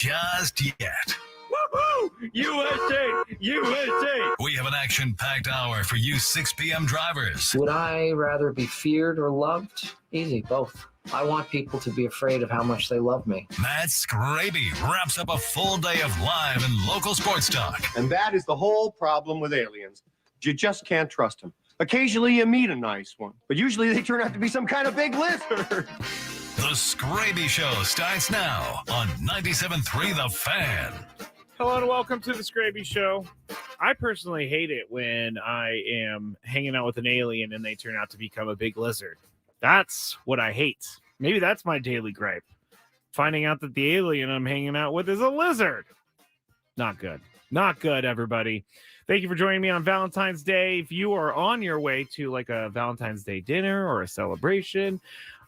just yet. Woohoo! USA! USA! We have an action-packed hour for you 6 p.m. drivers. Would I rather be feared or loved? Easy, both. I want people to be afraid of how much they love me. Matt Skraby wraps up a full day of live and local sports talk. And that is the whole problem with aliens. You just can't trust them. Occasionally you meet a nice one, but usually they turn out to be some kind of big lizard. The Skraby Show starts now on 97.3 The Fan. Hello and welcome to the Skraby Show. I personally hate it when I am hanging out with an alien and they turn out to become a big lizard. That's what I hate. Maybe that's my daily gripe. Finding out that the alien I'm hanging out with is a lizard. Not good. Not good, everybody. Thank you for joining me on Valentine's Day. If you are on your way to like a Valentine's Day dinner or a celebration,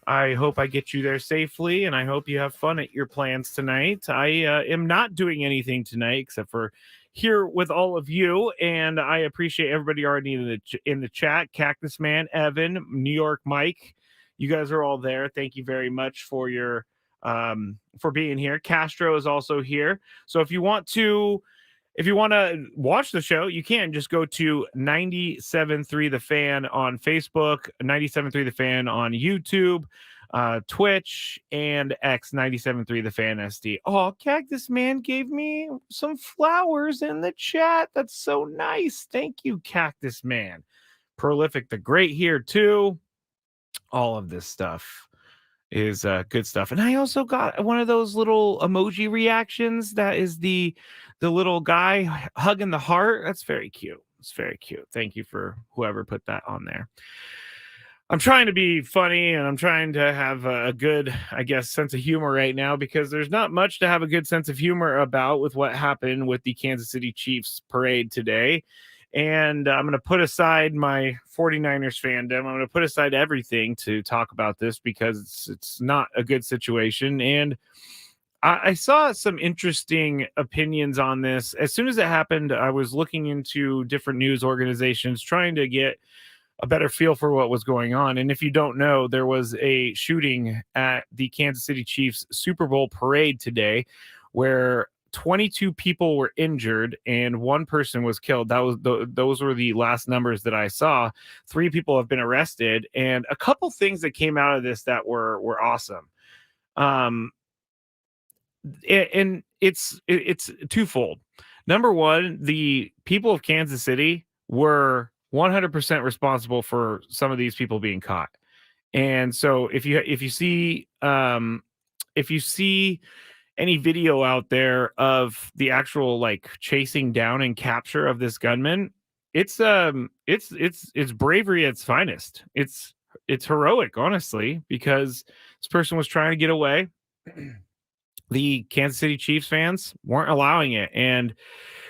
I hope I get you there safely, and I hope you have fun at your plans tonight. I am not doing anything tonight except for here with all of you, and I appreciate everybody already in the chat. Cactus Man, Evan, New York Mike, you guys are all there. Thank you very much for your for being here. Castro is also here. So if you want to watch the show, you can just go to 97.3 The Fan on Facebook, 97.3 The Fan on YouTube, Twitch, and X 97.3 The Fan SD. Oh, Cactus Man gave me some flowers in the chat. That's so nice. Thank you, Cactus Man. Prolific the Great here too. All of this stuff is good stuff. And I also got one of those little emoji reactions that is the little guy hugging the heart. That's very cute. It's very cute. Thank you for whoever put that on there. I'm trying to be funny and I'm trying to have a good, I guess, sense of humor right now because there's not much to have a good sense of humor about with what happened with the Kansas City Chiefs parade today. And I'm going to put aside my 49ers fandom. I'm going to put aside everything to talk about this because it's not a good situation. And I saw some interesting opinions on this. As soon as it happened, I was looking into different news organizations, trying to get a better feel for what was going on. And if you don't know, there was a shooting at the Kansas City Chiefs Super Bowl parade today where 22 people were injured and one person was killed. Those were the last numbers that I saw. 3 people have been arrested, and a couple things that came out of this that were awesome. And it's twofold. Number one, the people of Kansas City were 100% responsible for some of these people being caught. And so if you see any video out there of the actual like chasing down and capture of this gunman, it's bravery at its finest. It's heroic, honestly, because this person was trying to get away. The Kansas City Chiefs fans weren't allowing it, and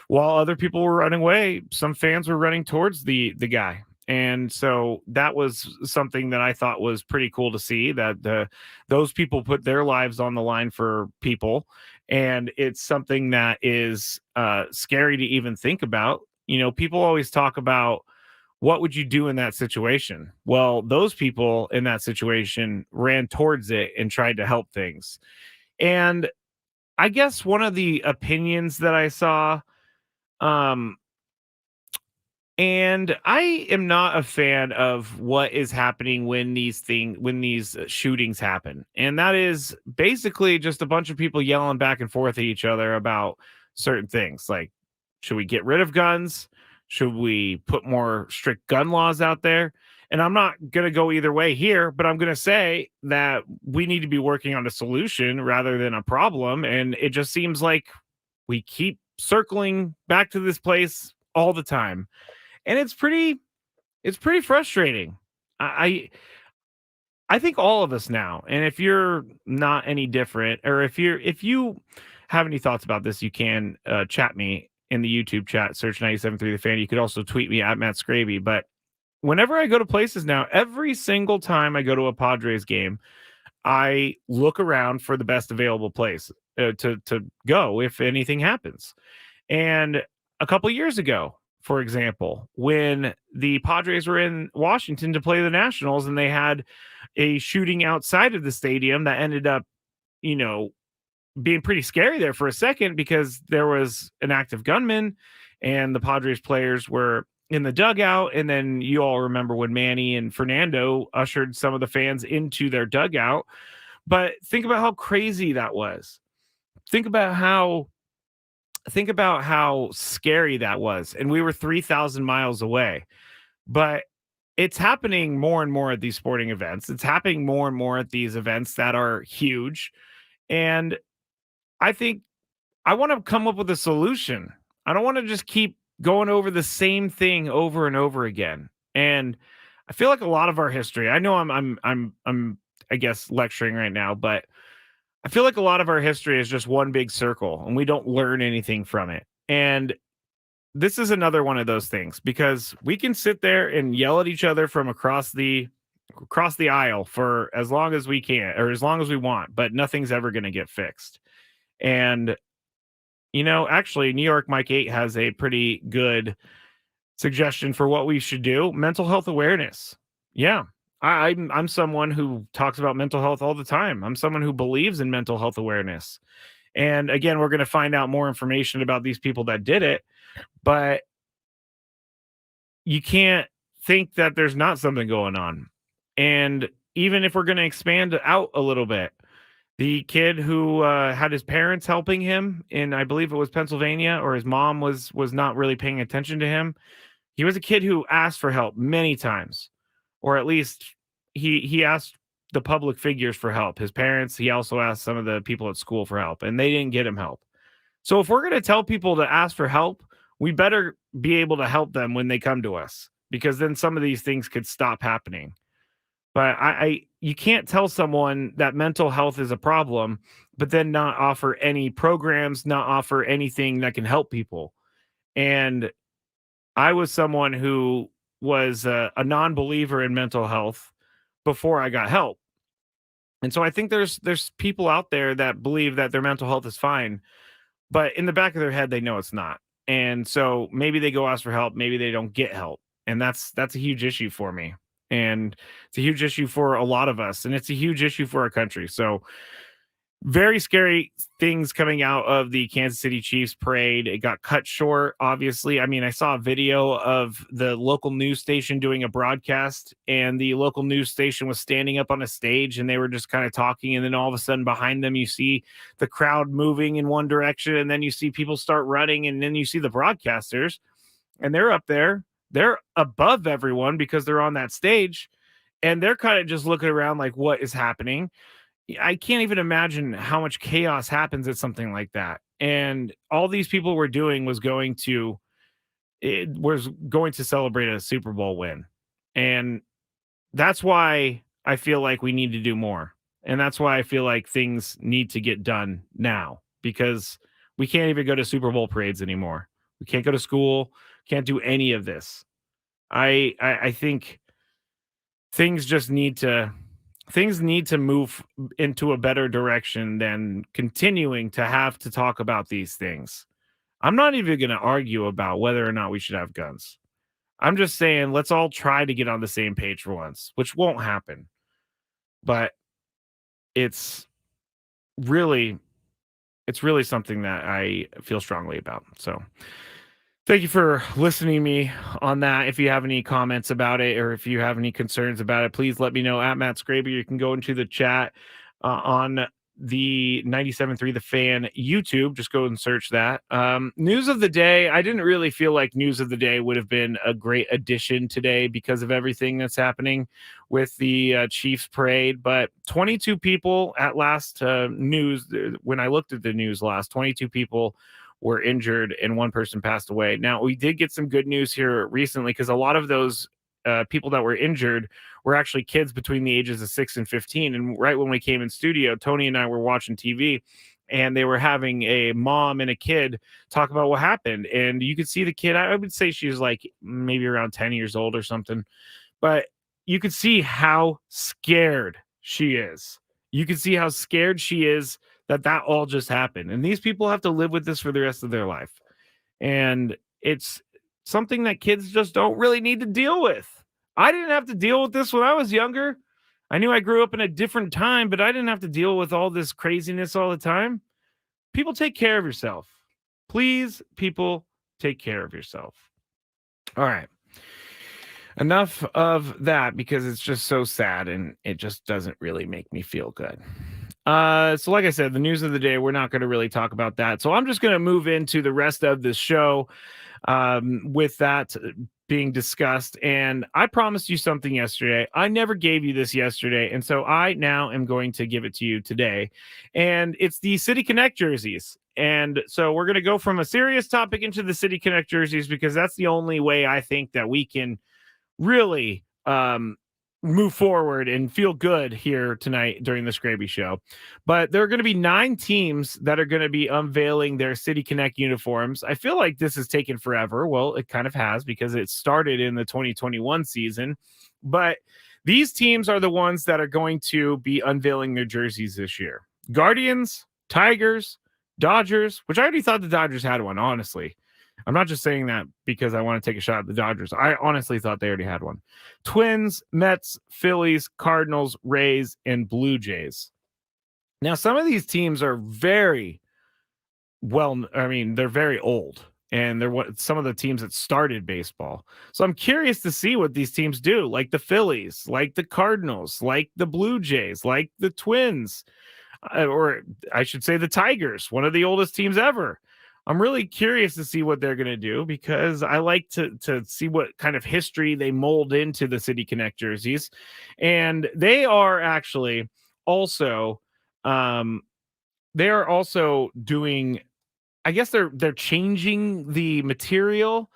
while other people were running away, some fans were running towards the guy. And so that was something that I thought was pretty cool to see, that those people put their lives on the line for people. And it's something that is scary to even think about. You know, people always talk about what would you do in that situation? Well, those people in that situation ran towards it and tried to help things. And I guess one of the opinions that I saw, and I am not a fan of what is happening when these shootings happen. And that is basically just a bunch of people yelling back and forth at each other about certain things. Like, should we get rid of guns? Should we put more strict gun laws out there? And I'm not going to go either way here, but I'm going to say that we need to be working on a solution rather than a problem. And it just seems like we keep circling back to this place all the time. And it's pretty frustrating. I think all of us now, and if you're not any different, or if you have any thoughts about this, you can chat me in the YouTube chat, search 97.3 The Fan. You could also tweet me at Matt Skraby. But whenever I go to places now, every single time I go to a Padres game, I look around for the best available place to go if anything happens. And a couple years ago, for example, when the Padres were in Washington to play the Nationals and they had a shooting outside of the stadium that ended up, being pretty scary there for a second because there was an active gunman and the Padres players were in the dugout. And then you all remember when Manny and Fernando ushered some of the fans into their dugout. But think about how crazy that was. Think about how scary that was. And we were 3,000 miles away. But it's happening more and more at these sporting events. It's happening more and more at these events that are huge. And I think I want to come up with a solution. I don't want to just keep going over the same thing over and over again. And I feel like a lot of our history, I know I'm I guess lecturing right now, but I feel like a lot of our history is just one big circle and we don't learn anything from it. And this is another one of those things because we can sit there and yell at each other from across the aisle for as long as we can or as long as we want, but nothing's ever going to get fixed. And actually, New York Mike 8 has a pretty good suggestion for what we should do. Mental health awareness. Yeah. I'm someone who talks about mental health all the time. I'm someone who believes in mental health awareness. And again, we're going to find out more information about these people that did it, but you can't think that there's not something going on. And even if we're going to expand out a little bit, the kid who had his parents helping him in, I believe it was Pennsylvania, or his mom was not really paying attention to him. He was a kid who asked for help many times, or at least he asked the public figures for help. His parents, he also asked some of the people at school for help, and they didn't get him help. So if we're going to tell people to ask for help, we better be able to help them when they come to us, because then some of these things could stop happening. But you can't tell someone that mental health is a problem, but then not offer any programs, not offer anything that can help people. And I was someone who was a non-believer in mental health before I got help. And so I think there's people out there that believe that their mental health is fine, but in the back of their head, they know it's not. And so maybe they go ask for help, maybe they don't get help. And that's a huge issue for me. And it's a huge issue for a lot of us. And it's a huge issue for our country. So very scary things coming out of the Kansas City Chiefs parade. It got cut short, obviously. I mean, I saw a video of the local news station doing a broadcast, and the local news station was standing up on a stage and they were just kind of talking. And then all of a sudden behind them, you see the crowd moving in one direction, and then you see people start running, and then you see the broadcasters, and they're up there. They're above everyone because they're on that stage, and they're kind of just looking around like, what is happening? I can't even imagine how much chaos happens at something like that. And all these people were doing was going to celebrate a Super Bowl win. And that's why I feel like we need to do more. And that's why I feel like things need to get done now, because we can't even go to Super Bowl parades anymore. We can't go to school, can't do any of this. I think things need to move into a better direction than continuing to have to talk about these things. I'm not even going to argue about whether or not we should have guns. I'm just saying, let's all try to get on the same page for once, which won't happen. But it's really something that I feel strongly about. So thank you for listening to me on that. If you have any comments about it, or if you have any concerns about it, please let me know at Matt Skraby. You can go into the chat on the 97.3 The Fan YouTube. Just go and search that. News of the day. I didn't really feel like news of the day would have been a great addition today because of everything that's happening with the Chiefs parade. But 22 people at last news, when I looked at the news last, 22 people were injured and one person passed away. Now, we did get some good news here recently, because a lot of those people that were injured were actually kids between the ages of 6 and 15. And right when we came in studio, Tony and I were watching TV, and they were having a mom and a kid talk about what happened. And you could see the kid, I would say she was like maybe around 10 years old or something, but you could see how scared she is. You could see how scared she is that all just happened. And these people have to live with this for the rest of their life. And it's something that kids just don't really need to deal with. I didn't have to deal with this when I was younger. I knew I grew up in a different time, but I didn't have to deal with all this craziness all the time. people take care of yourself. Please, people, take care of yourself. All right. Enough of that because it's just so sad and it just doesn't really make me feel good. So like I said, the news of the day, we're not going to really talk about that. So I'm just going to move into the rest of this show with that being discussed. And I promised you something yesterday. I never gave you this yesterday. And so I now am going to give it to you today. And it's the City Connect jerseys. And so we're going to go from a serious topic into the City Connect jerseys because that's the only way I think that we can really move forward and feel good here tonight during the Skraby show. But there are going to be 9 teams that are going to be unveiling their City Connect uniforms. I feel like this has taken forever. Well, it kind of has because it started in the 2021 season. But these teams are the ones that are going to be unveiling their jerseys this year. Guardians, Tigers, Dodgers, which I already thought the Dodgers had one, honestly. I'm not just saying that because I want to take a shot at the Dodgers. I honestly thought they already had one. Twins, Mets, Phillies, Cardinals, Rays, and Blue Jays. Now, some of these teams are very they're very old. And they're some of the teams that started baseball. So I'm curious to see what these teams do, like the Phillies, like the Cardinals, like the Blue Jays, like the Twins, or I should say the Tigers, one of the oldest teams ever. I'm really curious to see what they're going to do because I like to see what kind of history they mold into the City Connect jerseys. And they are actually also they are also doing, I guess they're changing the material,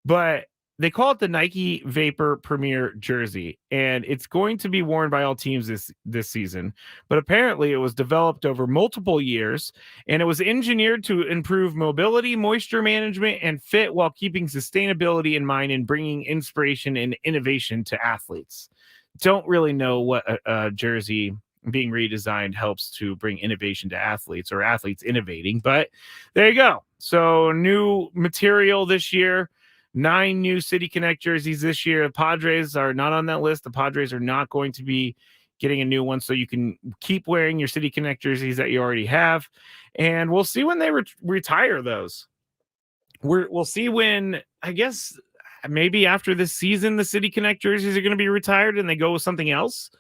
but they call it the Nike Vapor Premier jersey, and it's going to be worn by all teams this season. But apparently, it was developed over multiple years, and it was engineered to improve mobility, moisture management, and fit while keeping sustainability in mind and bringing inspiration and innovation to athletes. Don't really know what a jersey being redesigned helps to bring innovation to athletes or athletes innovating, but there you go. So new material this year. 9 new City Connect jerseys this year. The Padres are not on that list. The Padres are not going to be getting a new one, so you can keep wearing your City Connect jerseys that you already have. And we'll see when they retire those. We'll see when, I guess, maybe after this season, the City Connect jerseys are going to be retired and they go with something else.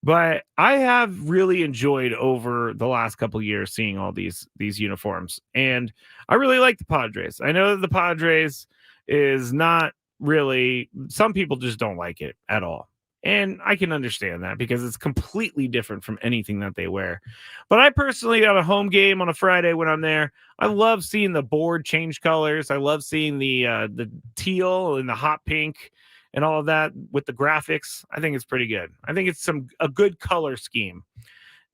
But I have really enjoyed over the last couple of years seeing all these uniforms, and I really like the Padres. I know that the Padres is not really, some people just don't like it at all. And I can understand that because it's completely different from anything that they wear. But I personally, at a home game on a Friday when I'm there, I love seeing the board change colors. I love seeing the teal and the hot pink and all of that with the graphics. I think it's pretty good. I think it's a good color scheme.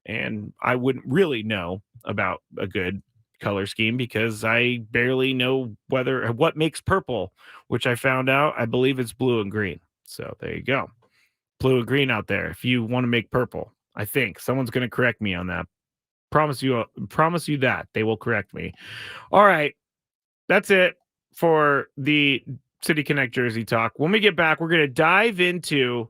And I wouldn't really know about a good color scheme because I barely know what makes purple, which I found out, I believe it's blue and green. So there you go. Blue and green out there. If you want to make purple, I think someone's going to correct me on that. Promise you that they will correct me. All right. That's it for the City Connect jersey talk. When we get back, we're going to dive into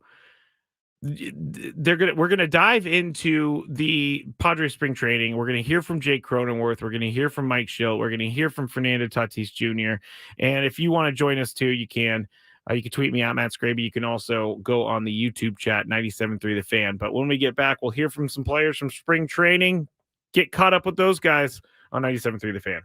dive into the Padres spring training. We're going to hear from Jake Cronenworth. We're going to hear from Mike Schilt. We're going to hear from Fernando Tatis Jr. And if you want to join us too, you can. You can tweet me at Matt Skraby. You can also go on the YouTube chat, 97.3 The Fan. But when we get back, we'll hear from some players from spring training. Get caught up with those guys on 97.3 The Fan.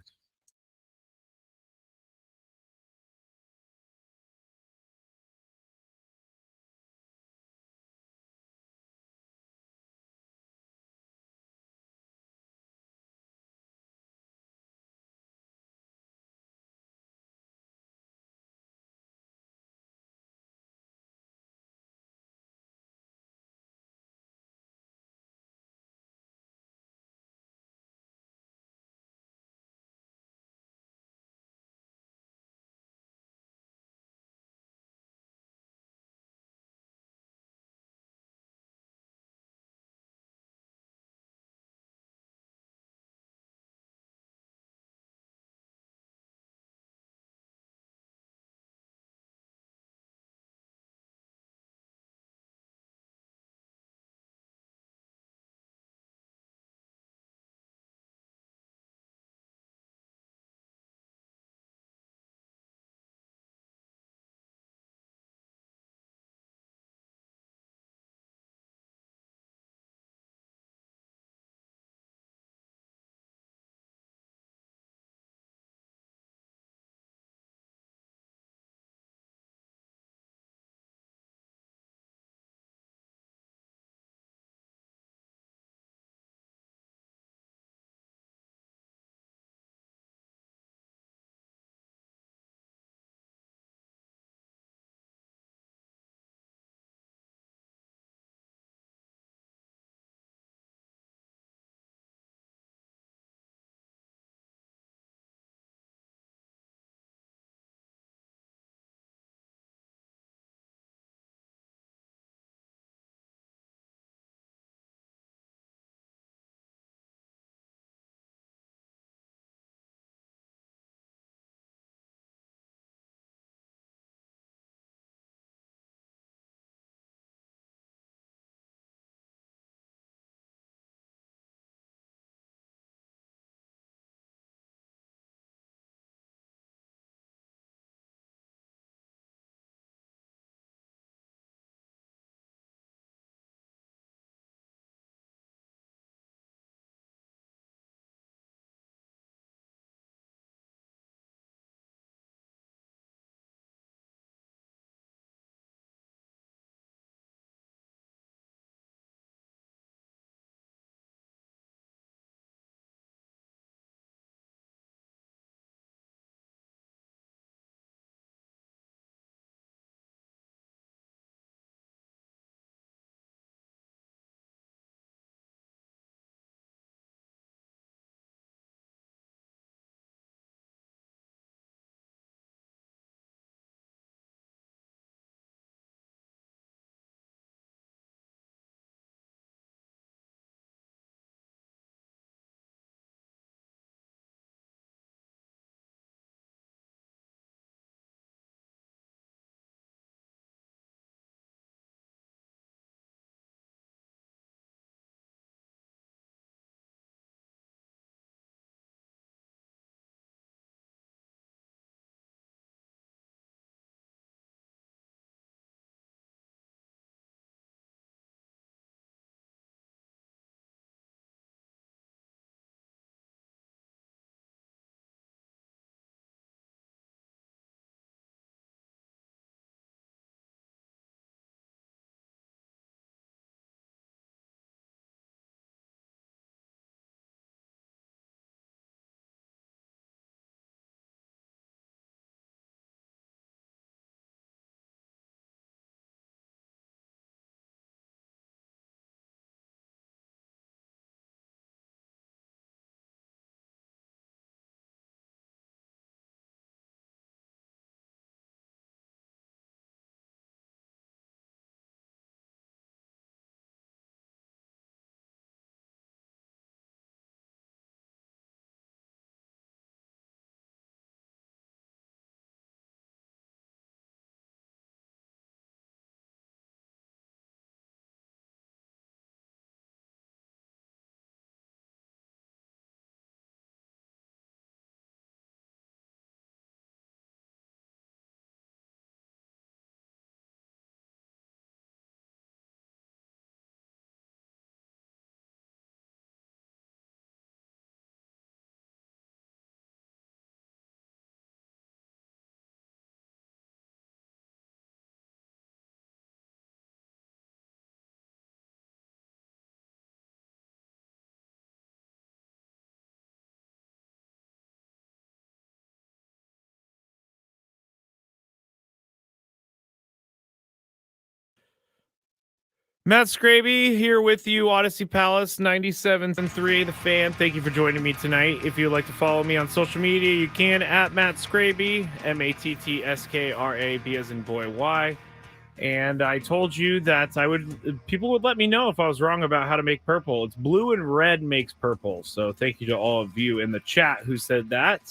Matt Skraby here with you, Odyssey Palace 97.3, The Fan. Thank you for joining me tonight. If you'd like to follow me on social media, you can at Matt Skraby, MattsKraby as in boy Y. And I told you that people would let me know if I was wrong about how to make purple. It's blue and red makes purple. So thank you to all of you in the chat who said that.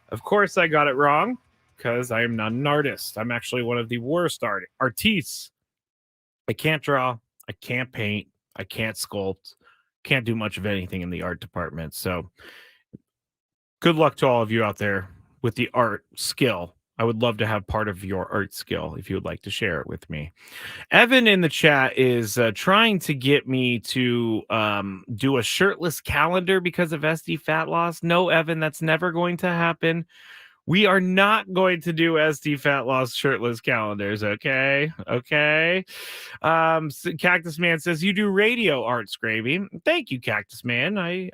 Of course, I got it wrong because I am not an artist. I'm actually one of the worst artistes. I can't draw, I can't paint, I can't sculpt, can't do much of anything in the art department. So good luck to all of you out there with the art skill. I would love to have part of your art skill if you would like to share it with me. Evan in the chat is trying to get me to do a shirtless calendar because of SD fat loss. No, Evan, that's never going to happen. We are not going to do SD fat loss shirtless calendars, okay? Okay. So Cactus Man says, you do radio art, Skraby. Thank you, Cactus Man. I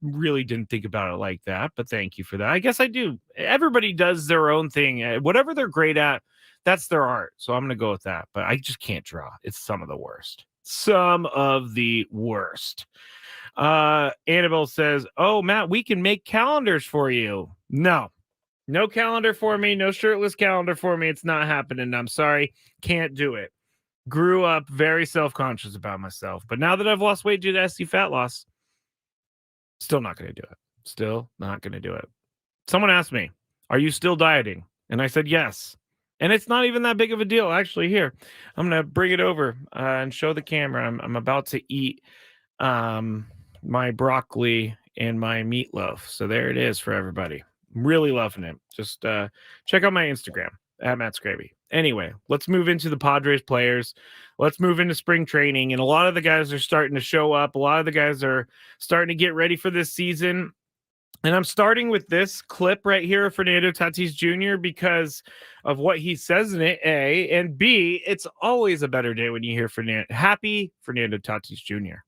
really didn't think about it like that, but thank you for that. I guess I do. Everybody does their own thing. Whatever they're great at, that's their art. So I'm going to go with that, but I just can't draw. It's some of the worst. Some of the worst. Annabelle says, oh, Matt, we can make calendars for you. No calendar for me. No shirtless calendar for me. It's not happening. I'm sorry. Can't do it. Grew up very self-conscious about myself. But now that I've lost weight due to SD fat loss, still not going to do it. Still not going to do it. Someone asked me, are you still dieting? And I said, yes. And it's not even that big of a deal. Actually, here, I'm going to bring it over and show the camera. I'm about to eat my broccoli and my meatloaf. So there it is for everybody. I'm really loving it. Just check out my Instagram at Matt Skraby. Anyway, let's move into the Padres players. Let's move into spring training. And a lot of the guys are starting to show up. A lot of the guys are starting to get ready for this season. And I'm starting with this clip right here of Fernando Tatis Jr. because of what he says in it, A. And B, it's always a better day when you hear happy Fernando Tatis Jr.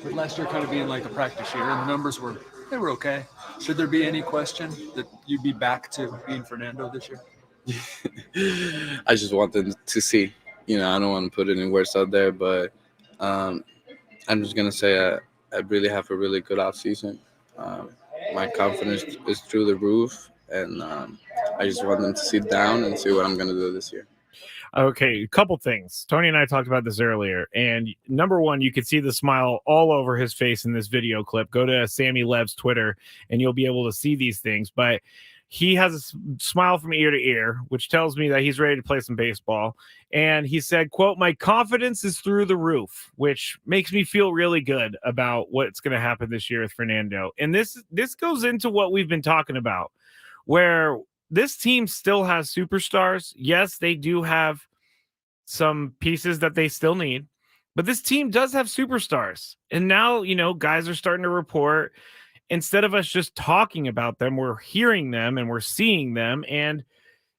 With last year kind of being like a practice year, and the numbers were okay. Should there be any question that you'd be back to being Fernando this year? I just want them to see. I don't want to put any words out there, but I'm just going to say I really have a really good offseason. My confidence is through the roof, and I just want them to sit down and see what I'm going to do this year. Okay, a couple things. Tony and I talked about this earlier, and number one, you could see the smile all over his face in this video clip. Go to Sammy Lev's Twitter, and you'll be able to see these things. But he has a smile from ear to ear, which tells me that he's ready to play some baseball. And he said, quote, my confidence is through the roof, which makes me feel really good about what's going to happen this year with Fernando. And this goes into what we've been talking about, where this team still has superstars. Yes, they do have some pieces that they still need, but this team does have superstars. And now, guys are starting to report. Instead of us just talking about them, we're hearing them and we're seeing them. And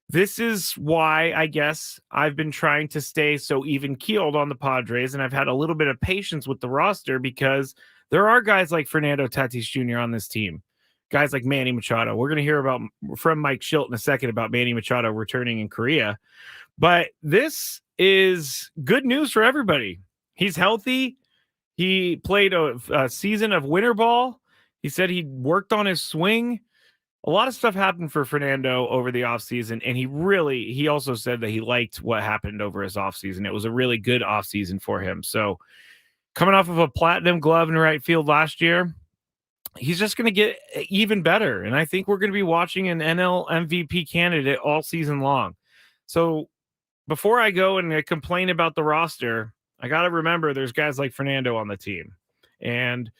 this is why I guess I've been trying to stay so even keeled on the Padres. And I've had a little bit of patience with the roster because there are guys like Fernando Tatis Jr. on this team. Guys like Manny Machado. We're going to hear from Mike Schilt in a second about Manny Machado returning in Korea. But this is good news for everybody. He's healthy. He played a season of winter ball. He said he worked on his swing. A lot of stuff happened for Fernando over the offseason, and he also said that he liked what happened over his offseason. It was a really good offseason for him. So coming off of a platinum glove in right field last year, he's just going to get even better. And I think we're going to be watching an NL MVP candidate all season long. So before I go and complain about the roster, I got to remember there's guys like Fernando on the team. And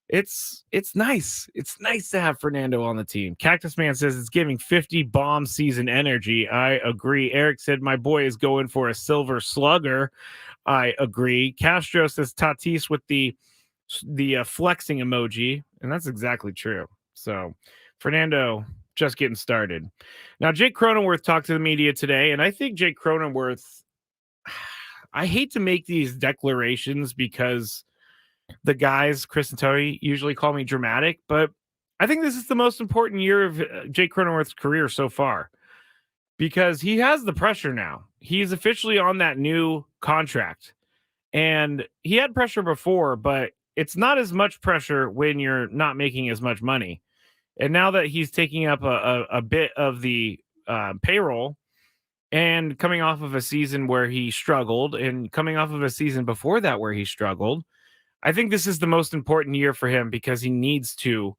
it's nice. It's nice to have Fernando on the team. Cactus Man says it's giving 50 bomb season energy. I agree. Eric said my boy is going for a silver slugger. I agree. Castro says Tatis with the flexing emoji, and that's exactly true. So Fernando just getting started. Now Jake Cronenworth talked to the media today, and I think Jake Cronenworth, I hate to make these declarations because the guys, Chris and Tony, usually call me dramatic, but I think this is the most important year of Jake Cronenworth's career so far because he has the pressure now. He's officially on that new contract. And he had pressure before, but it's not as much pressure when you're not making as much money. And now that he's taking up a bit of the payroll and coming off of a season where he struggled and coming off of a season before that where he struggled, I think this is the most important year for him because he needs to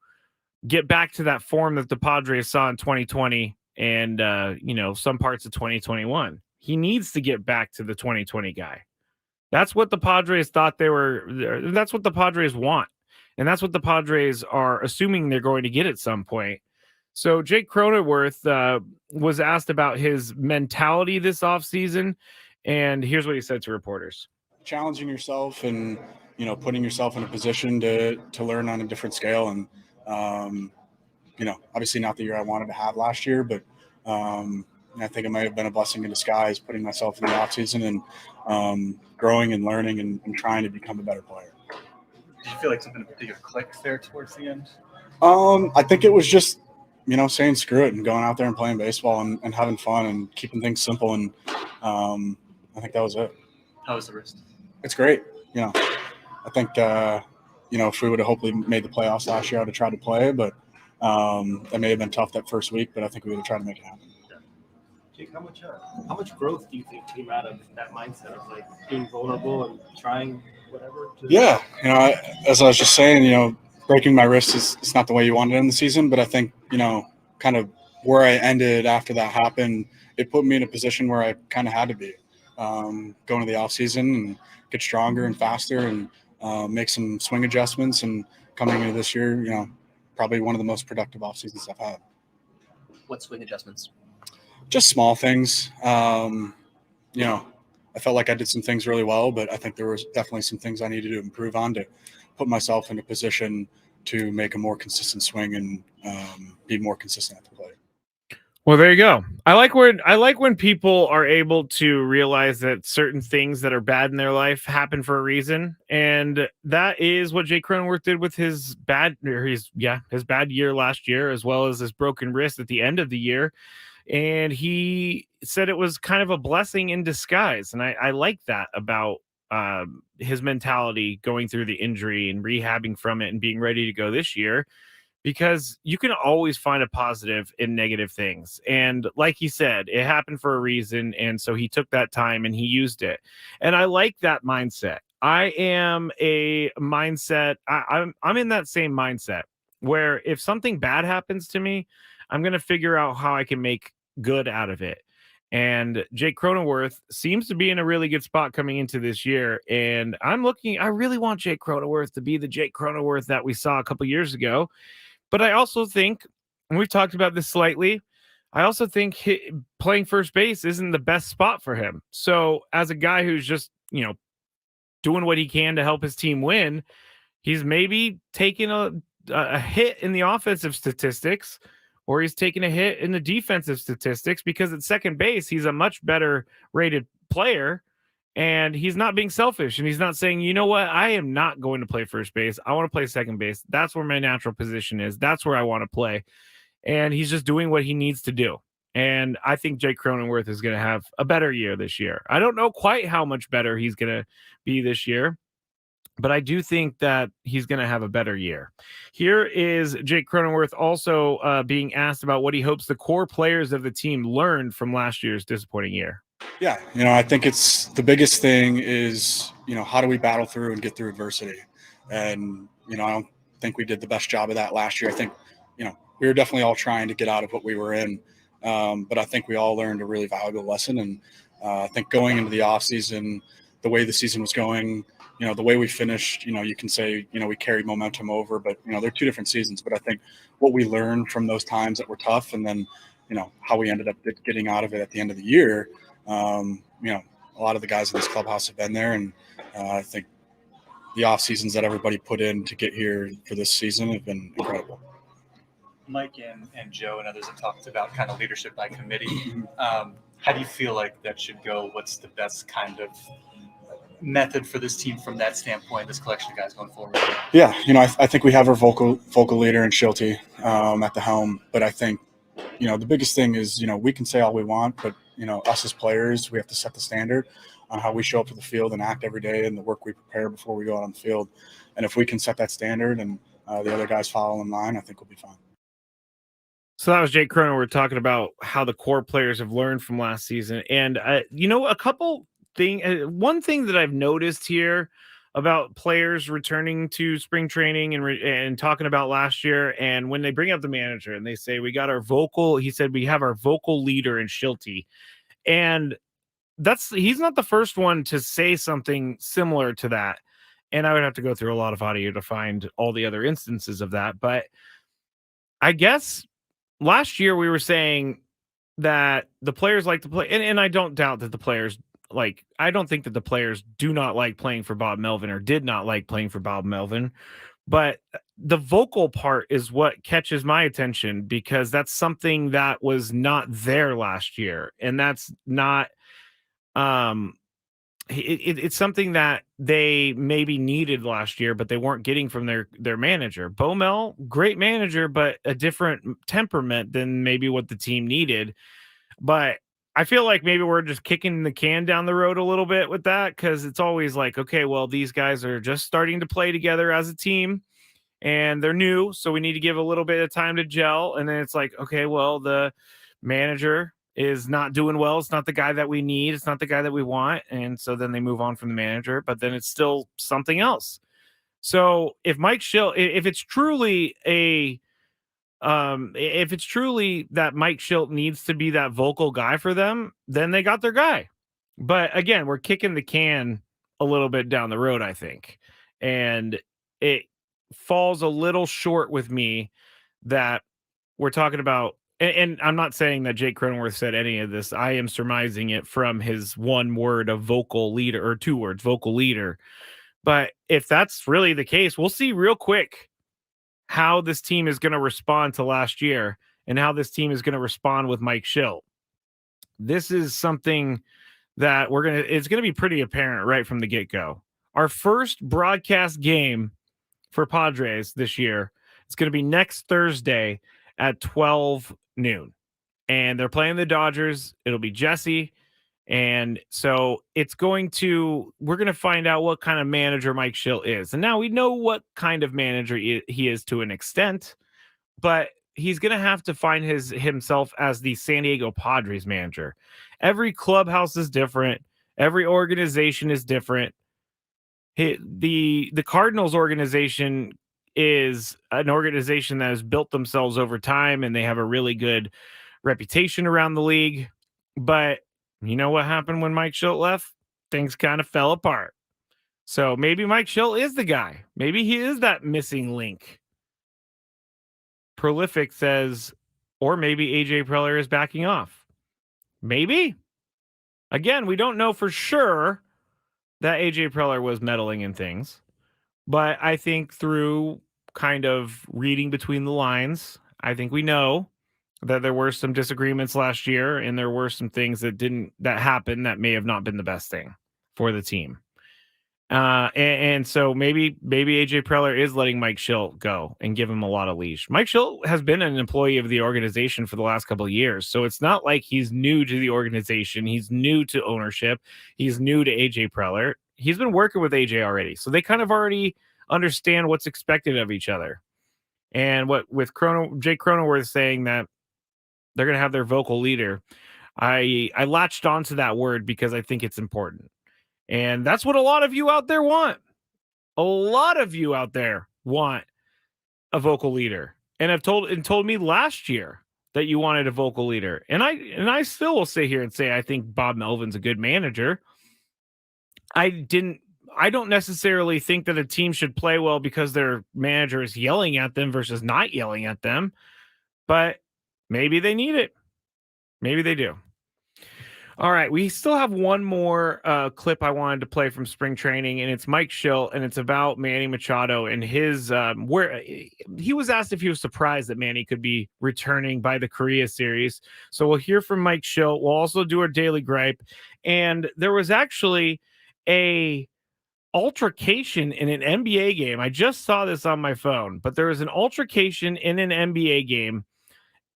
get back to that form that the Padres saw in 2020 and some parts of 2021. He needs to get back to the 2020 guy. That's what the Padres thought they were. That's what the Padres want. And that's what the Padres are assuming they're going to get at some point. So Jake Cronenworth was asked about his mentality this offseason, and here's what he said to reporters. Challenging yourself and, putting yourself in a position to learn on a different scale. And, obviously not the year I wanted to have last year, but I think it might have been a blessing in disguise putting myself in the offseason and growing and learning and trying to become a better player. Did you feel like something in particular clicked there towards the end? I think it was just, saying screw it and going out there and playing baseball and having fun and keeping things simple. And I think that was it. How was the wrist? It's great. I think, if we would have hopefully made the playoffs last year, I would have tried to play, but that may have been tough that first week, but I think we would have tried to make it happen. Jake, how much growth do you think came out of that mindset of like being vulnerable and trying whatever? Yeah, as I was just saying, breaking my wrist is not the way you want it in the season, but I think kind of where I ended after that happened, it put me in a position where I kind of had to be going to the off season and get stronger and faster and make some swing adjustments. And coming into this year, probably one of the most productive off seasons I've had. What swing adjustments? Just small things. I felt like I did some things really well, but I think there was definitely some things I needed to improve on to put myself in a position to make a more consistent swing and be more consistent at the plate. Well, there you go. I like when people are able to realize that certain things that are bad in their life happen for a reason, and that is what Jake Cronenworth did with his bad year last year, as well as his broken wrist at the end of the year. And he said it was kind of a blessing in disguise, and I like that about his mentality going through the injury and rehabbing from it and being ready to go this year. Because you can always find a positive in negative things. And like he said, it happened for a reason. And so he took that time and he used it. And I like that mindset. I'm in that same mindset where if something bad happens to me, I'm going to figure out how I can make good out of it. And Jake Cronenworth seems to be in a really good spot coming into this year. And I really want Jake Cronenworth to be the Jake Cronenworth that we saw a couple years ago. But I also think, and we've talked about this slightly, I also think playing first base isn't the best spot for him. So as a guy who's just, doing what he can to help his team win, he's maybe taking a hit in the offensive statistics, or he's taking a hit in the defensive statistics, because at second base, he's a much better rated player. And he's not being selfish, and he's not saying, you know what, I am not going to play first base. I want to play second base. That's where my natural position is. That's where I want to play. And he's just doing what he needs to do. And I think Jake Cronenworth is going to have a better year this year. I don't know quite how much better he's going to be this year, but I do think that he's going to have a better year. Here is Jake Cronenworth also being asked about what he hopes the core players of the team learned from last year's disappointing year. Yeah, I think it's the biggest thing is, how do we battle through and get through adversity? And, I don't think we did the best job of that last year. I think, we were definitely all trying to get out of what we were in. But I think we all learned a really valuable lesson. And I think going into the offseason, the way the season was going, the way we finished, you can say, we carried momentum over, but, they're two different seasons. But I think what we learned from those times that were tough, and then, how we ended up getting out of it at the end of the year, a lot of the guys in this clubhouse have been there, and I think the off seasons that everybody put in to get here for this season have been incredible. Mike and Joe and others have talked about kind of leadership by committee. How do you feel like that should go? What's the best kind of method for this team from that standpoint, this collection of guys going forward? Yeah, I think we have our vocal leader in Schulte at the helm, but I think, the biggest thing is, we can say all we want, but, us as players, we have to set the standard. on how we show up to the field and act every day and the work we prepare before we go out on the field. And if we can set that standard and the other guys follow in line, I think we'll be fine. So that was Jake Cronin. We're talking about how the core players have learned from last season. And, one thing that I've noticed here about players returning to spring training and talking about last year, and when they bring up the manager and they say, he said, we have our vocal leader in Shilty. And he's not the first one to say something similar to that. And I would have to go through a lot of audio to find all the other instances of that. But I guess last year we were saying that the players like to play, and I don't doubt that the players I don't think that the players do not like playing for Bob Melvin or did not like playing for Bob Melvin, but the vocal part is what catches my attention because that's something that was not there last year. And that's not, it's something that they maybe needed last year, but they weren't getting from their manager. Bo Mel, great manager, but a different temperament than maybe what the team needed. But I feel like maybe we're just kicking the can down the road a little bit with that because it's always like, okay, well, these guys are just starting to play together as a team and they're new, so we need to give a little bit of time to gel. And then it's like, okay, well, the manager is not doing well. It's not the guy that we need. It's not the guy that we want. And so then they move on from the manager, but then it's still something else. So if Mike Schilt, if it's truly that Mike Schilt needs to be that vocal guy for them, then they got their guy. But again, we're kicking the can a little bit down the road, I think. And it falls a little short with me that we're talking about. And I'm not saying that Jake Cronenworth said any of this. I am surmising it from his one word of vocal leader, or 2 words, vocal leader. But if that's really the case, we'll see real quick how this team is going to respond to last year and how this team is going to respond with Mike Schilt. This is something that it's going to be pretty apparent right from the get-go. Our first broadcast game for Padres this year, it's going to be next Thursday at 12 noon. And they're playing the Dodgers. It'll be Jesse. And so we're going to find out what kind of manager Mike Schilt is. And now we know what kind of manager he is to an extent, but he's going to have to find himself as the San Diego Padres manager. Every clubhouse is different. Every organization is different. The Cardinals organization is an organization that has built themselves over time, and they have a really good reputation around the league. But you know what happened when Mike Schilt left? Things kind of fell apart. So maybe Mike Schilt is the guy. Maybe he is that missing link. Prolific says, or maybe AJ Preller is backing off. Maybe. Again, we don't know for sure that AJ Preller was meddling in things. But I think through kind of reading between the lines, I think we know that there were some disagreements last year and there were some things that happened that may have not been the best thing for the team. And so maybe AJ Preller is letting Mike Schilt go and give him a lot of leash. Mike Schilt has been an employee of the organization for the last couple of years. So it's not like he's new to the organization. He's new to ownership. He's new to AJ Preller. He's been working with AJ already. So they kind of already understand what's expected of each other. And with Jake Cronenworth saying that they're going to have their vocal leader, I latched onto that word because I think it's important. And that's what a lot of you out there want. A lot of you out there want a vocal leader. And have told me last year that you wanted a vocal leader. And I still will sit here and say I think Bob Melvin's a good manager. I don't necessarily think that a team should play well because their manager is yelling at them versus not yelling at them. But maybe they need it. Maybe they do. All right, we still have one more clip I wanted to play from spring training, and it's Mike Schilt, and it's about Manny Machado and his where he was asked if he was surprised that Manny could be returning by the Korea series. So we'll hear from Mike Schilt. We'll also do our daily gripe, and there was actually a altercation in an NBA game. I just saw this on my phone, but there was an altercation in an NBA game,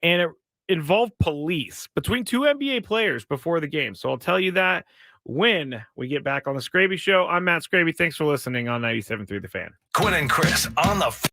and it involved police between 2 NBA players before the game. So I'll tell you that. when we get back on the Skraby Show. I'm Matt Skraby. Thanks for listening on 97.3 The Fan. Quinn and Chris on the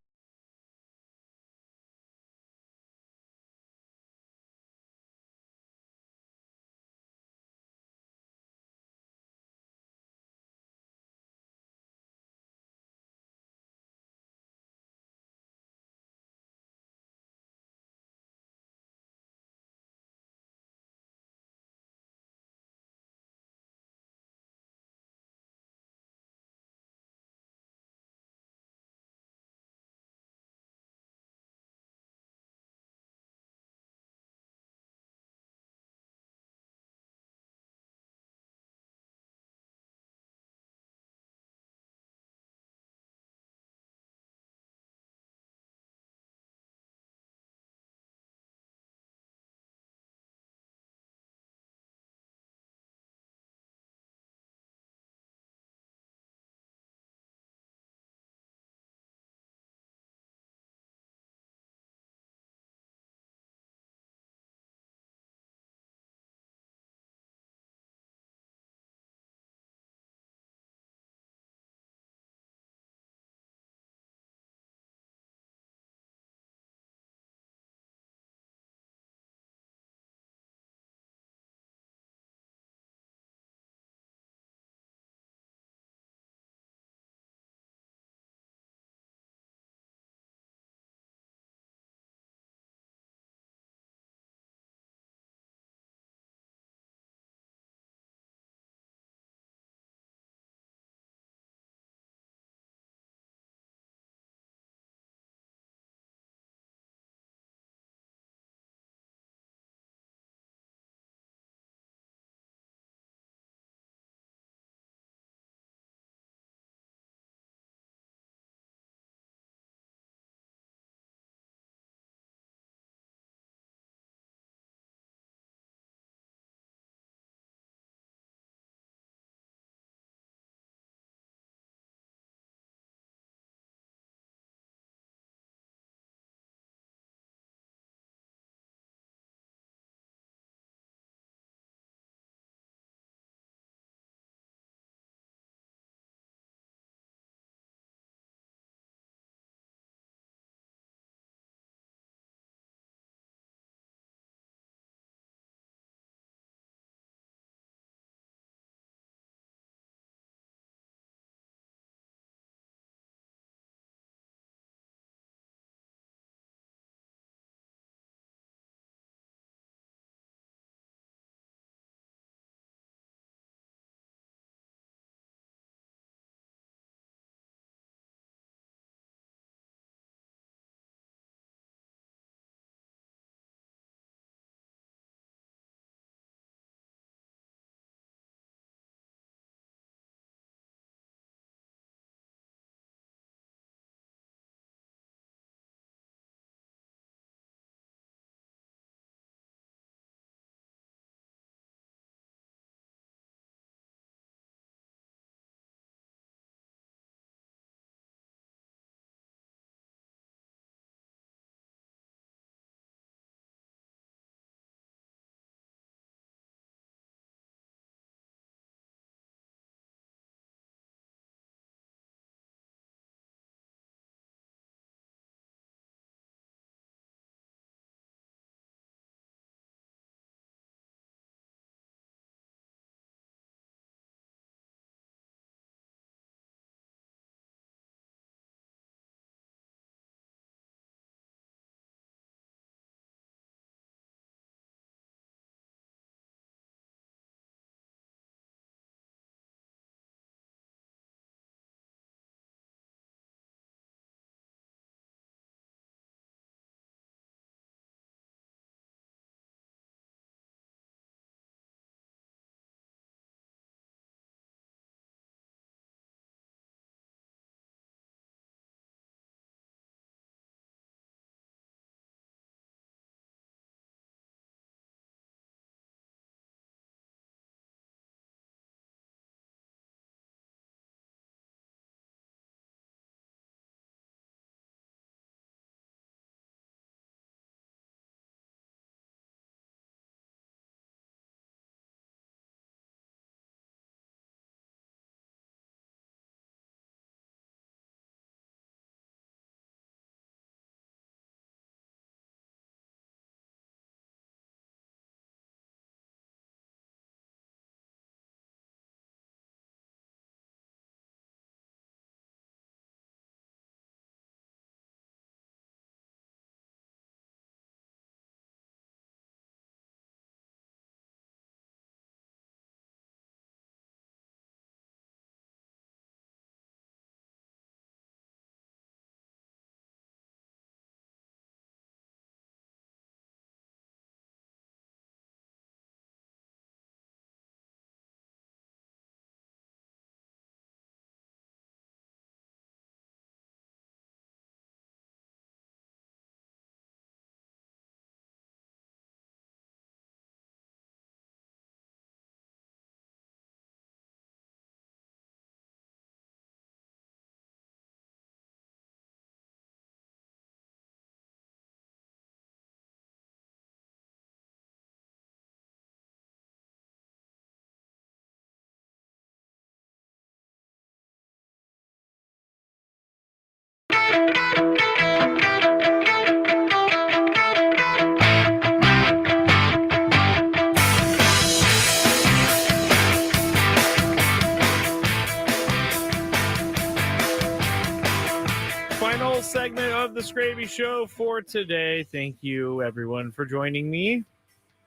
Skraby Show for today. Thank you, everyone, for joining me.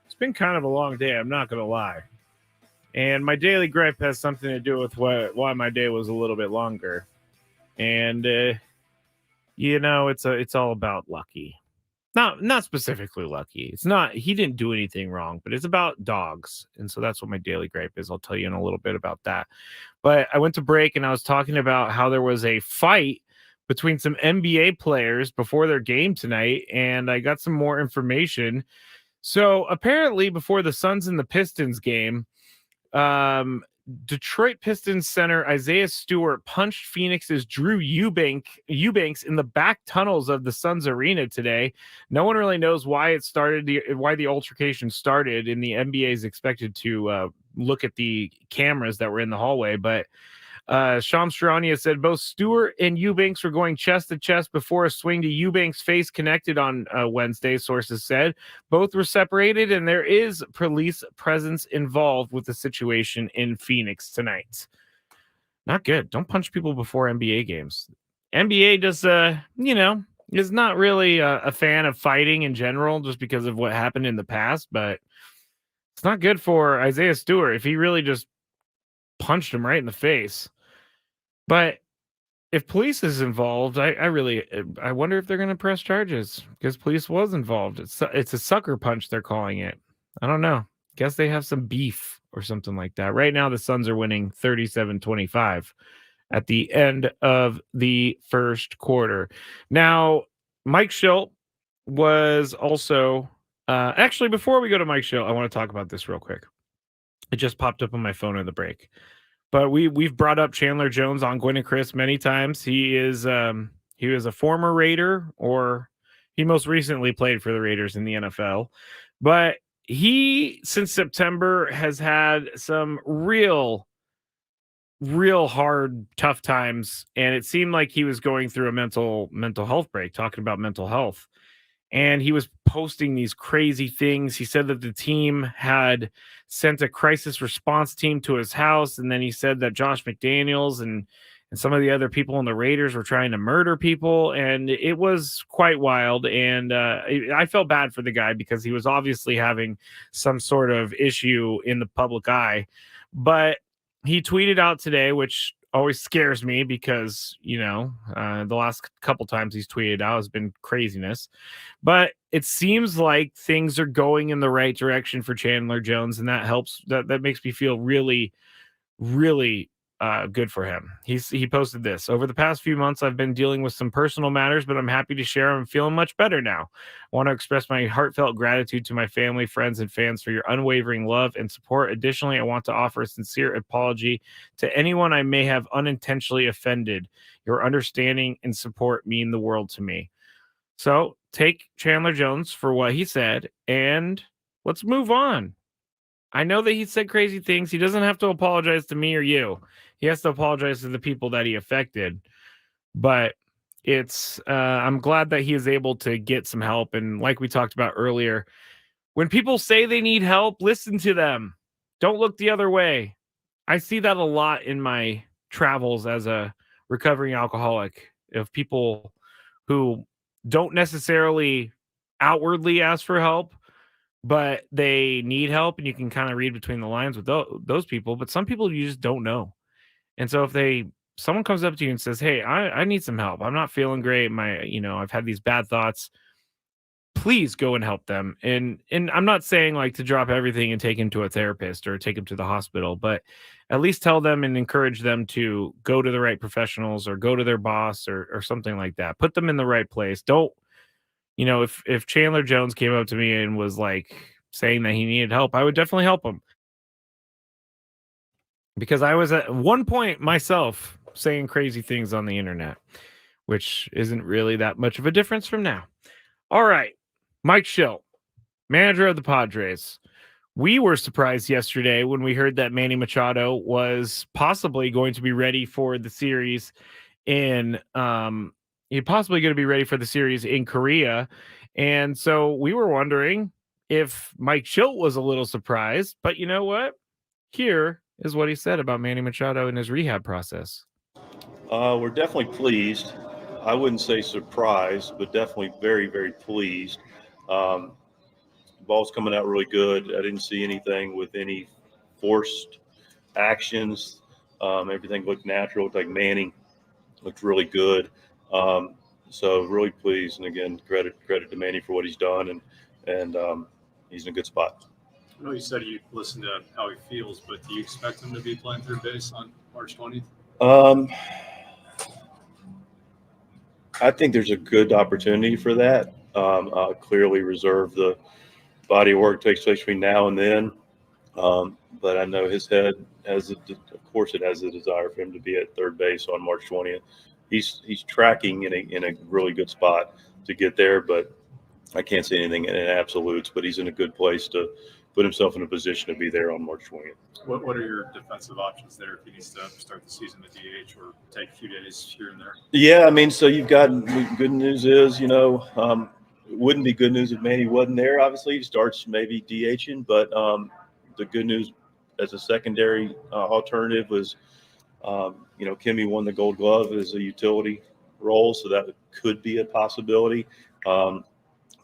It's been kind of a long day, I'm not going to lie. And my daily gripe has something to do with why my day was a little bit longer. And, it's all about Lucky. Not specifically Lucky. It's not, he didn't do anything wrong, but it's about dogs. And so that's what my daily gripe is. I'll tell you in a little bit about that. But I went to break and I was talking about how there was a fight between some NBA players before their game tonight, and I got some more information. So apparently before the Suns and the Pistons game, Detroit Pistons center Isaiah Stewart punched Phoenix's Drew Eubanks in the back tunnels of the Suns arena today. No one really knows why it started, why the altercation started, and the NBA is expected to look at the cameras that were in the hallway, but Shams Charania said both Stewart and Eubanks were going chest to chest before a swing to Eubanks' face connected on Wednesday, sources said. Both were separated, and there is police presence involved with the situation in Phoenix tonight. Not good. Don't punch people before NBA games. NBA just, is not really a fan of fighting in general just because of what happened in the past, but it's not good for Isaiah Stewart if he really just punched him right in the face. But if police is involved, I wonder if they're going to press charges because police was involved. It's a sucker punch, they're calling it. I don't know. Guess they have some beef or something like that. Right now, the Suns are winning 37-25 at the end of the first quarter. Now, Mike Schilt was also actually, before we go to Mike Schilt, I want to talk about this real quick. It just popped up on my phone in the break. But we've brought up Chandler Jones on Gwynn and Chris many times. He was a former Raider, or he most recently played for the Raiders in the NFL. But he, since September, has had some real hard, tough times, and it seemed like he was going through a mental health break, talking about mental health. And he was posting these crazy things. He said that the team had sent a crisis response team to his house. And then he said that Josh McDaniels and some of the other people in the Raiders were trying to murder people. And it was quite wild. And I felt bad for the guy because he was obviously having some sort of issue in the public eye. But he tweeted out today, which always scares me because, the last couple times he's tweeted out has been craziness. But it seems like things are going in the right direction for Chandler Jones, and that helps. That makes me feel really, really good for him. He posted this: over the past few months, I've been dealing with some personal matters, but I'm happy to share I'm feeling much better now. I want to express my heartfelt gratitude to my family, friends, and fans for your unwavering love and support. Additionally, I want to offer a sincere apology to anyone I may have unintentionally offended. Your understanding and support mean the world to me. So take Chandler Jones for what he said, and let's move on. I know that he said crazy things. He doesn't have to apologize to me or you. He has to apologize to the people that he affected. But I'm glad that he is able to get some help. And like we talked about earlier, when people say they need help, listen to them. Don't look the other way. I see that a lot in my travels as a recovering alcoholic, of people who don't necessarily outwardly ask for help, but they need help, and you can kind of read between the lines with those people. But some people you just don't know. And so if someone comes up to you and says, hey, I need some help, I'm not feeling great, I've had these bad thoughts, please go and help them. And I'm not saying like to drop everything and take him to a therapist or take him to the hospital, but at least tell them and encourage them to go to the right professionals or go to their boss or something like that. Put them in the right place. Don't, if Chandler Jones came up to me and was like saying that he needed help, I would definitely help him. Because I was at one point myself saying crazy things on the internet, which isn't really that much of a difference from now. All right. Mike Schilt, manager of the Padres. We were surprised yesterday when we heard that Manny Machado was possibly going to be ready for the series in Korea. And so we were wondering if Mike Schilt was a little surprised, but you know what? Here is what he said about Manny Machado in his rehab process. We're definitely pleased. I wouldn't say surprised, but definitely very, very pleased. Um, ball's coming out really good. I didn't see anything with any forced actions. Everything looked natural. Looked like Manning looked really good. So really pleased. And again, credit to Manny for what he's done, and he's in a good spot. I know you said you listened to how he feels, but do you expect him to be playing third base on March 20th? I think there's a good opportunity for that. I'll clearly reserve the body of work takes place between now and then. But I know his head has, of course, it has a desire for him to be at third base on March 20th. He's tracking in a really good spot to get there, but I can't say anything in absolutes. But he's in a good place to put himself in a position to be there on March 20th. What are your defensive options there if he needs to start the season at DH or take a few days here and there? Yeah, I mean, so you've got good news is, it wouldn't be good news if Manny wasn't there. Obviously, he starts maybe DHing, but the good news as a secondary alternative was, Kimmy won the Gold Glove as a utility role, so that could be a possibility.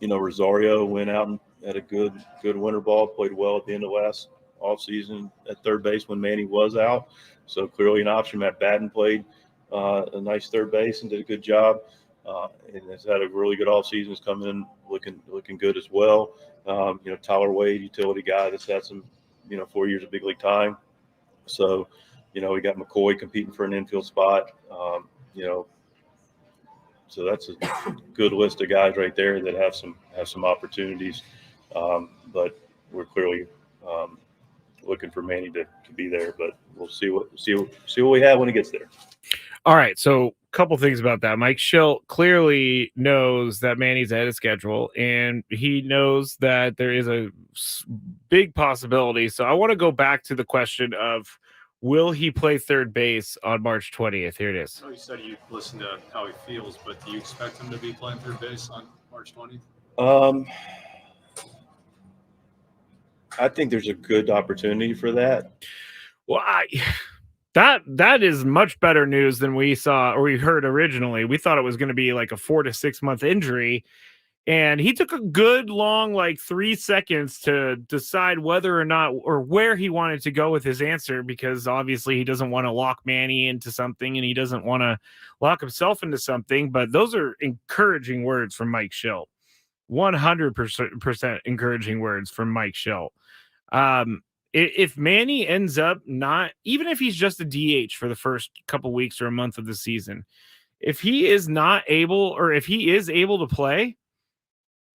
Rosario went out and had a good winter ball, played well at the end of last offseason at third base when Manny was out. So clearly an option. Matt Batten played a nice third base and did a good job. And has had a really good offseason. Is coming in looking good as well. Tyler Wade, utility guy that's had some, 4 years of big league time. So, we got McCoy competing for an infield spot. So that's a good list of guys right there that have some opportunities. But we're clearly looking for Manny to be there, but we'll see what we have when he gets there. All right, so a couple things about that. Mike Schilt clearly knows that Manny's ahead of schedule, and he knows that there is a big possibility. So I want to go back to the question of, will he play third base on March 20th? Here it is. I know you said you listened to how he feels, but do you expect him to be playing third base on March 20th? I think there's a good opportunity for that. Well, that is much better news than we saw or we heard originally. We thought it was going to be like a 4 to 6 month injury, and he took a good long 3 seconds to decide whether or not or where he wanted to go with his answer, because obviously he doesn't want to lock Manny into something and he doesn't want to lock himself into something. But those are encouraging words from Mike Schilt. 100% encouraging words from Mike Schilt. If Manny ends up not, even if he's just a DH for the first couple weeks or a month of the season, if he is not able, or if he is able to play,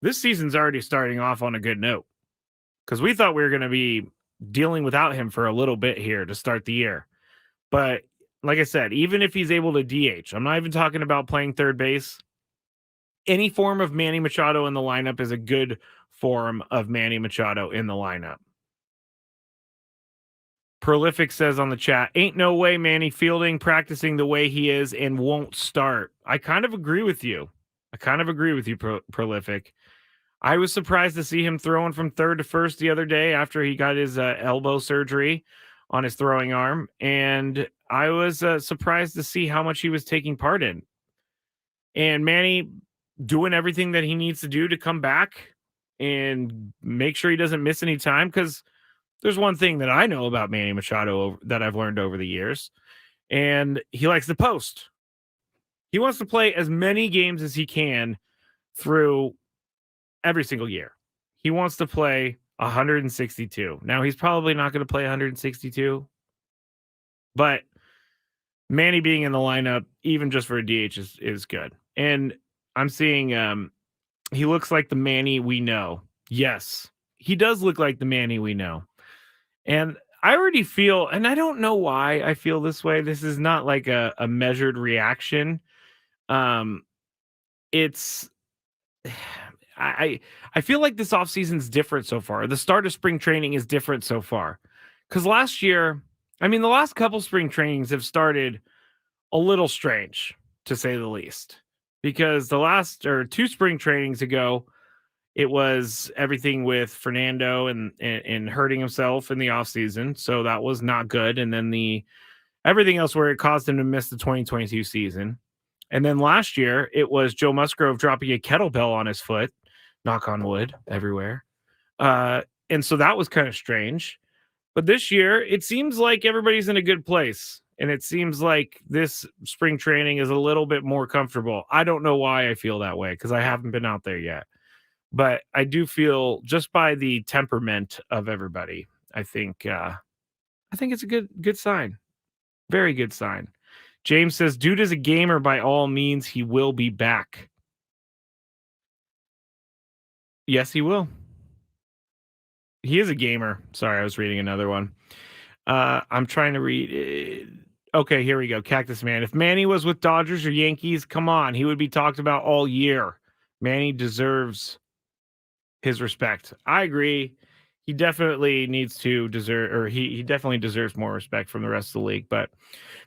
this season's already starting off on a good note, because we thought we were going to be dealing without him for a little bit here to start the year. But like I said, even if he's able to DH, I'm not even talking about playing third base. Any form of Manny Machado in the lineup is a good form of Manny Machado in the lineup. Prolific says on the chat, ain't no way Manny Fielding practicing the way he is and won't start. I kind of agree with you. Prolific. I was surprised to see him throwing from third to first the other day after he got his elbow surgery on his throwing arm. And I was surprised to see how much he was taking part in. And Manny doing everything that he needs to do to come back and make sure he doesn't miss any time, because there's one thing that I know about Manny Machado that I've learned over the years, and he likes to post. He wants to play as many games as he can through every single year. He wants to play 162. Now, he's probably not going to play 162, but Manny being in the lineup, even just for a DH, is good. And I'm seeing he looks like the Manny we know. Yes, he does look like the Manny we know. And I already feel, and I don't know why I feel this way. This is not like a measured reaction. It's I feel like this offseason's different so far. The start of spring training is different so far. Because last year, the last couple spring trainings have started a little strange, to say the least. Because the last or 2 spring trainings ago, it was everything with Fernando and hurting himself in the offseason. So that was not good. And then everything else where it caused him to miss the 2022 season. And then last year, it was Joe Musgrove dropping a kettlebell on his foot, knock on wood, everywhere. And so that was kind of strange. But this year, it seems like everybody's in a good place. And it seems like this spring training is a little bit more comfortable. I don't know why I feel that way because I haven't been out there yet. But I do feel just by the temperament of everybody, I think it's a good sign. Very good sign. James says, dude is a gamer by all means. He will be back. Yes, he will. He is a gamer. Sorry, I was reading another one. I'm trying to read. Okay, here we go. Cactus Man. If Manny was with Dodgers or Yankees, come on. He would be talked about all year. Manny deserves his respect. I agree. He definitely needs to deserve, or he definitely deserves more respect from the rest of the league. But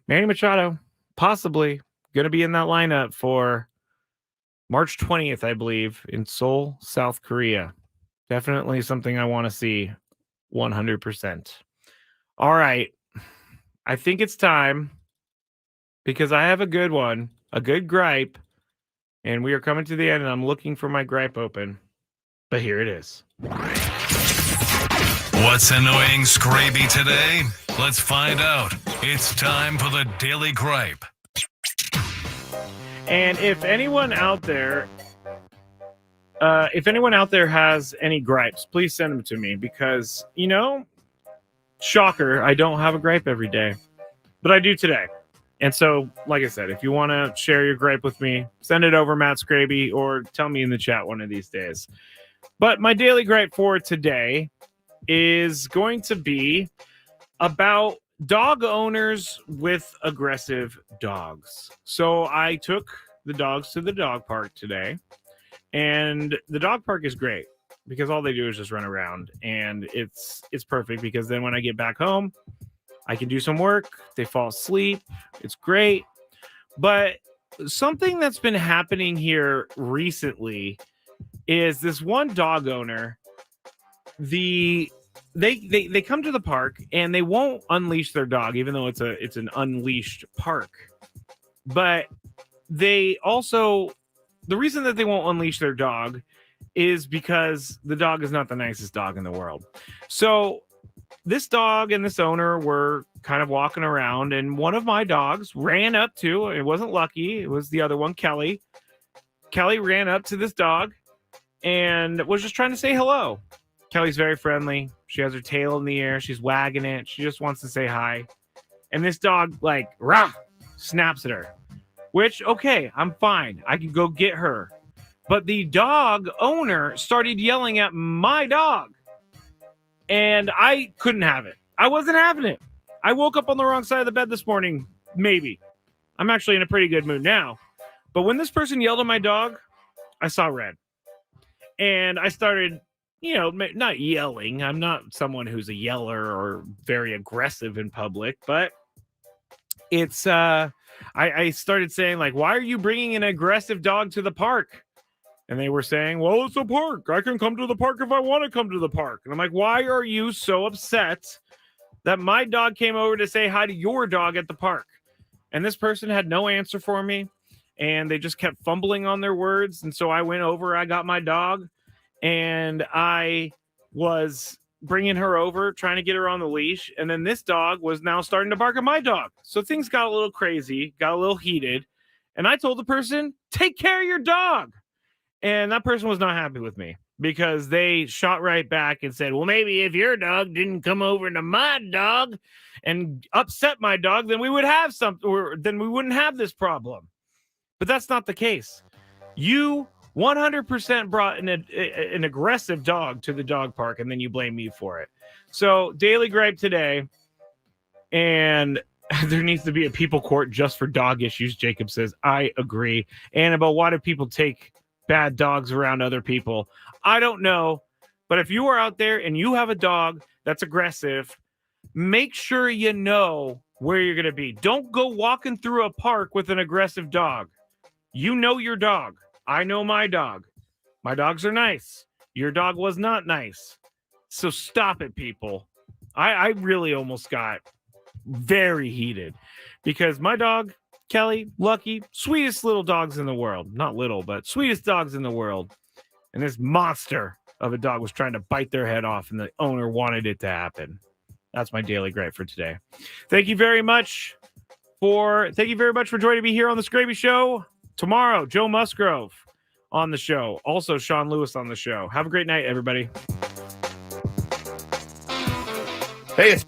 Manny Machado, possibly going to be in that lineup for March 20th, I believe, in Seoul, South Korea. Definitely something I want to see 100%. All right. I think it's time because I have a good one, a good gripe, and we are coming to the end, and I'm looking for my gripe open. But here it is. What's annoying Skraby today? Let's find out. It's time for the Daily Gripe. And if anyone out there has any gripes, please send them to me because, shocker, I don't have a gripe every day, but I do today. And so, like I said, if you want to share your gripe with me, send it over Matt Skraby or tell me in the chat one of these days. But my daily gripe for today is going to be about dog owners with aggressive dogs. So I took the dogs to the dog park today, and the dog park is great because all they do is just run around, and it's perfect because then when I get back home, I can do some work. They fall asleep. It's great. But something that's been happening here recently is this one dog owner, they come to the park and they won't unleash their dog, even though it's an unleashed park. But they also, the reason that they won't unleash their dog is because the dog is not the nicest dog in the world. So this dog and this owner were kind of walking around, and one of my dogs ran up to, it wasn't Lucky, it was the other one, Kelly. Kelly ran up to this dog and was just trying to say hello. Kelly's very friendly. She has her tail in the air. She's wagging it. She just wants to say hi. And this dog, like, rah, snaps at her. Which, okay, I'm fine. I can go get her. But the dog owner started yelling at my dog. And I couldn't have it. I wasn't having it. I woke up on the wrong side of the bed this morning. Maybe. I'm actually in a pretty good mood now. But when this person yelled at my dog, I saw red. And I started, not yelling. I'm not someone who's a yeller or very aggressive in public, but it's, I started saying, like, why are you bringing an aggressive dog to the park? And they were saying, well, it's a park. I can come to the park if I want to come to the park. And I'm like, why are you so upset that my dog came over to say hi to your dog at the park? And this person had no answer for me. And they just kept fumbling on their words. And so I went over, I got my dog, and I was bringing her over, trying to get her on the leash. And then this dog was now starting to bark at my dog. So things got a little crazy, got a little heated. And I told the person, take care of your dog. And that person was not happy with me because they shot right back and said, well, maybe if your dog didn't come over to my dog and upset my dog, then we would have something, or then we wouldn't have this problem. But that's not the case. You 100% brought an aggressive dog to the dog park, and then you blame me for it. So, daily gripe today, and there needs to be a people court just for dog issues, Jacob says. I agree. Annabelle, why do people take bad dogs around other people? I don't know. But if you are out there and you have a dog that's aggressive, make sure you know where you're going to be. Don't go walking through a park with an aggressive dog. You know your dog. I know my dog. My dogs are nice. Your dog was not nice. So stop it, people. I really almost got very heated because my dog, Kelly, Lucky, sweetest little dogs in the world. Not little, but sweetest dogs in the world. And this monster of a dog was trying to bite their head off, and the owner wanted it to happen. That's my daily gripe for today. Thank you very much for joining me here on the Skraby Show. Tomorrow, Joe Musgrove on the show. Also, Sean Lewis on the show. Have a great night, everybody. Hey, it's